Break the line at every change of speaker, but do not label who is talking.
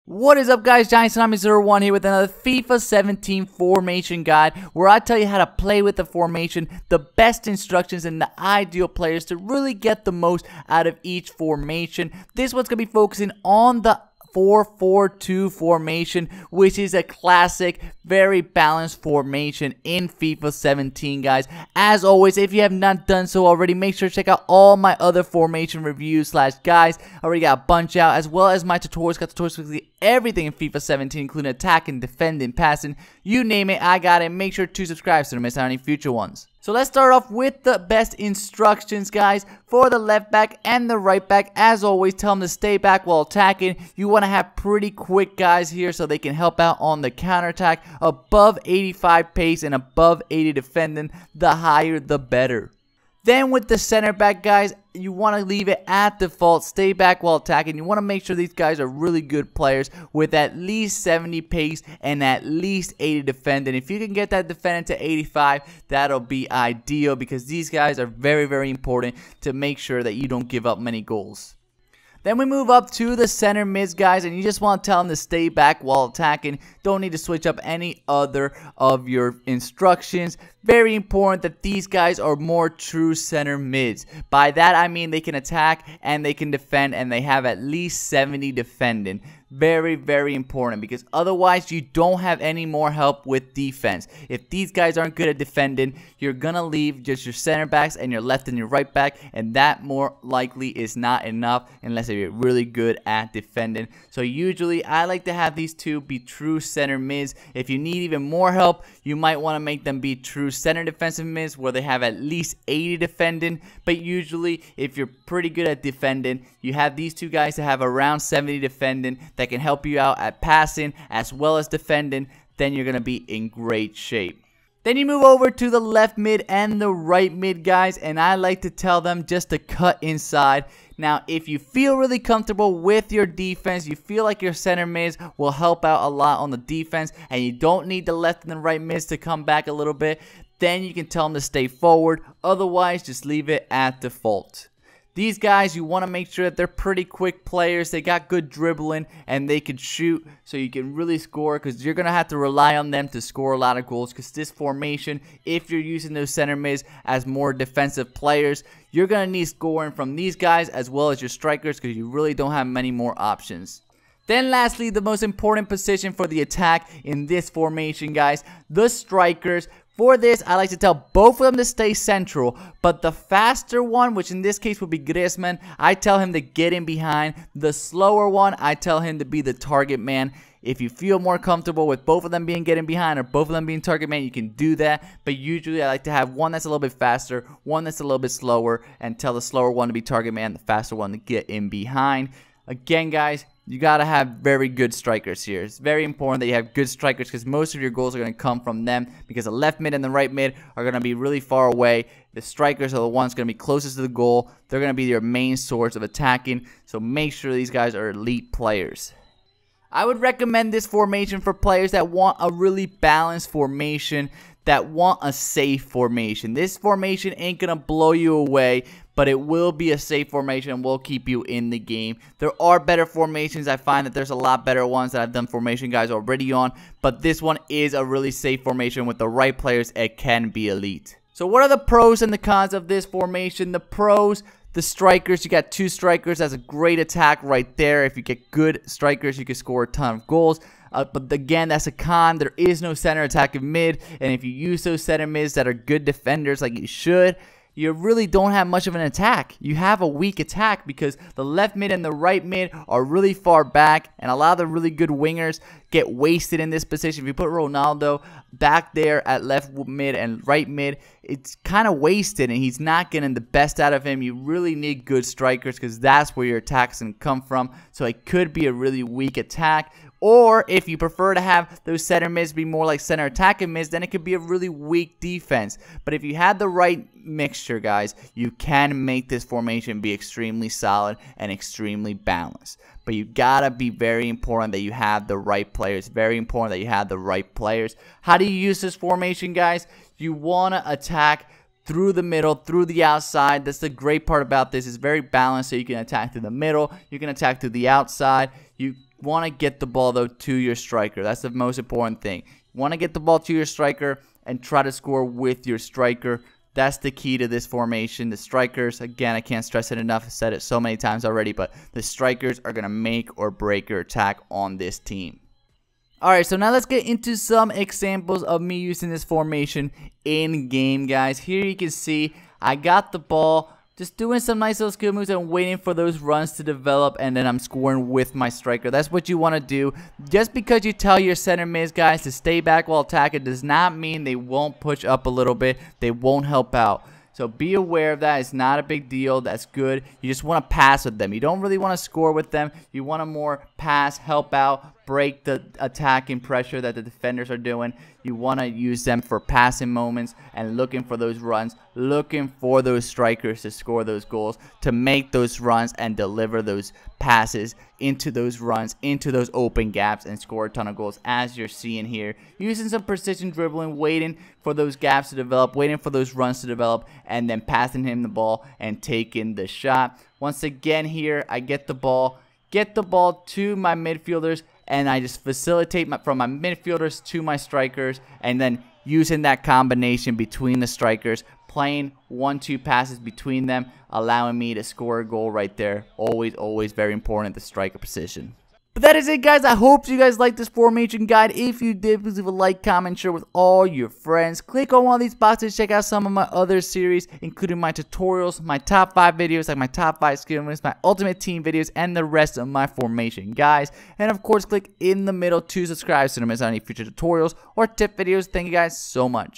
What is up, guys? Giant01 here with another FIFA 17 formation guide where I tell you how to play with the formation, the best instructions, and the ideal players to really get the most out of each formation. This one's going to be focusing on the 4-4-2 formation, which is a classic, very balanced formation in FIFA 17, guys. As always, if you have not done so already, make sure to check out all my other formation reviews / guides. I already got a bunch out, as well as my tutorials. Got tutorials for everything in FIFA 17, including attacking, defending, passing, you name it, I got it. Make sure to subscribe so you don't miss out on any future ones. So let's start off with the best instructions, guys, for the left back and the right back. As always, tell them to stay back while attacking. You want to have pretty quick guys here so they can help out on the counterattack. Above 85 pace and above 80 defending, the higher the better. Then with the center back, guys, you want to leave it at default. Stay back while attacking. You want to make sure these guys are really good players with at least 70 pace and at least 80 defending. If you can get that defending to 85, that'll be ideal because these guys are very, very important to make sure that you don't give up many goals. Then we move up to the center mids, guys, and you just want to tell them to stay back while attacking. Don't need to switch up any other of your instructions. Very important that these guys are more true center mids. By that, I mean they can attack and they can defend and they have at least 70 defending. Very, very important because otherwise you don't have any more help with defense. If these guys aren't good at defending, you're going to leave just your center backs and your left and your right back, and that more likely is not enough unless you're really good at defending. So usually I like to have these two be true center mids. If you need even more help, you might want to make them be true center defensive mids where they have at least 80 defending. But usually if you're pretty good at defending, you have these two guys that have around 70 defending that can help you out at passing as well as defending. Then you're going to be in great shape. Then you move over to the left mid and the right mid, guys, and I like to tell them just to cut inside. Now, if you feel really comfortable with your defense, you feel like your center mids will help out a lot on the defense, and you don't need the left and the right mids to come back a little bit, then you can tell them to stay forward. Otherwise, just leave it at default. These guys, you want to make sure that they're pretty quick players. They got good dribbling and they can shoot, so you can really score because you're going to have to rely on them to score a lot of goals because this formation, if you're using those center mids as more defensive players, you're going to need scoring from these guys as well as your strikers because you really don't have many more options. Then lastly, the most important position for the attack in this formation, guys, the strikers. For this, I like to tell both of them to stay central, but the faster one, which in this case would be Griezmann, I tell him to get in behind. The slower one, I tell him to be the target man. If you feel more comfortable with both of them being getting behind or both of them being target man, you can do that. But usually I like to have one that's a little bit faster, one that's a little bit slower, and tell the slower one to be target man, the faster one to get in behind. Again, guys, you got to have very good strikers here. It's very important that you have good strikers because most of your goals are going to come from them because the left mid and the right mid are going to be really far away. The strikers are the ones going to be closest to the goal. They're going to be your main source of attacking, so make sure these guys are elite players. I would recommend this formation for players that want a really balanced formation, that want a safe formation. This formation ain't going to blow you away, but it will be a safe formation and will keep you in the game. There are better formations. I find that there's a lot better ones that I've done formation guys already on, but this one is a really safe formation. With the right players, it can be elite. So what are the pros and the cons of this formation? The pros, the strikers, you got two strikers. That's a great attack right there. If you get good strikers, you can score a ton of goals. But again, that's a con. There is no center attack in mid, and if you use those center mids that are good defenders like you should, you really don't have much of an attack. You have a weak attack because the left mid and the right mid are really far back, and a lot of the really good wingers get wasted in this position. If you put Ronaldo back there at left mid and right mid, it's kind of wasted, and he's not getting the best out of him. You really need good strikers because that's where your attacks can come from. So it could be a really weak attack. Or if you prefer to have those center mids be more like center attacking mids, then it could be a really weak defense. But if you had the right mixture, guys, you can make this formation be extremely solid and extremely balanced. But you gotta be very important that you have the right players. Very important that you have the right players. How do you use this formation, guys? You want to attack through the middle, through the outside. That's the great part about this. It's very balanced, so you can attack through the middle, you can attack through the outside. You want to get the ball, though, to your striker. That's the most important thing. You want to get the ball to your striker and try to score with your striker. That's the key to this formation. The strikers, again, I can't stress it enough. I've said it so many times already, but the strikers are going to make or break your attack on this team. Alright, so now let's get into some examples of me using this formation in game, guys. Here you can see I got the ball, just doing some nice little skill moves and waiting for those runs to develop, and then I'm scoring with my striker. That's what you want to do. Just because you tell your center mids guys to stay back while attacking does not mean they won't push up a little bit. They won't help out. So be aware of that. It's not a big deal. That's good. You just want to pass with them. You don't really want to score with them. You want to more pass, help out, break the attacking pressure that the defenders are doing. You want to use them for passing moments and looking for those runs, looking for those strikers to score those goals, to make those runs and deliver those passes into those runs, into those open gaps, and score a ton of goals, as you're seeing here. Using some precision dribbling, waiting for those gaps to develop, waiting for those runs to develop, and then passing him the ball and taking the shot. Once again here, I get the ball to my midfielders, and I just facilitate from my midfielders to my strikers, and then using that combination between the strikers, playing 1-2 passes between them, allowing me to score a goal right there. Always very important, the striker position. But that is it, guys. I hope you guys liked this formation guide. If you did, please leave a like, comment, share with all your friends. Click on one of these boxes. Check out some of my other series, including my tutorials, my top 5 videos, like my top 5 skill moves, my ultimate team videos, and the rest of my formation guys. And of course, click in the middle to subscribe so you don't miss out on any future tutorials or tip videos. Thank you guys so much.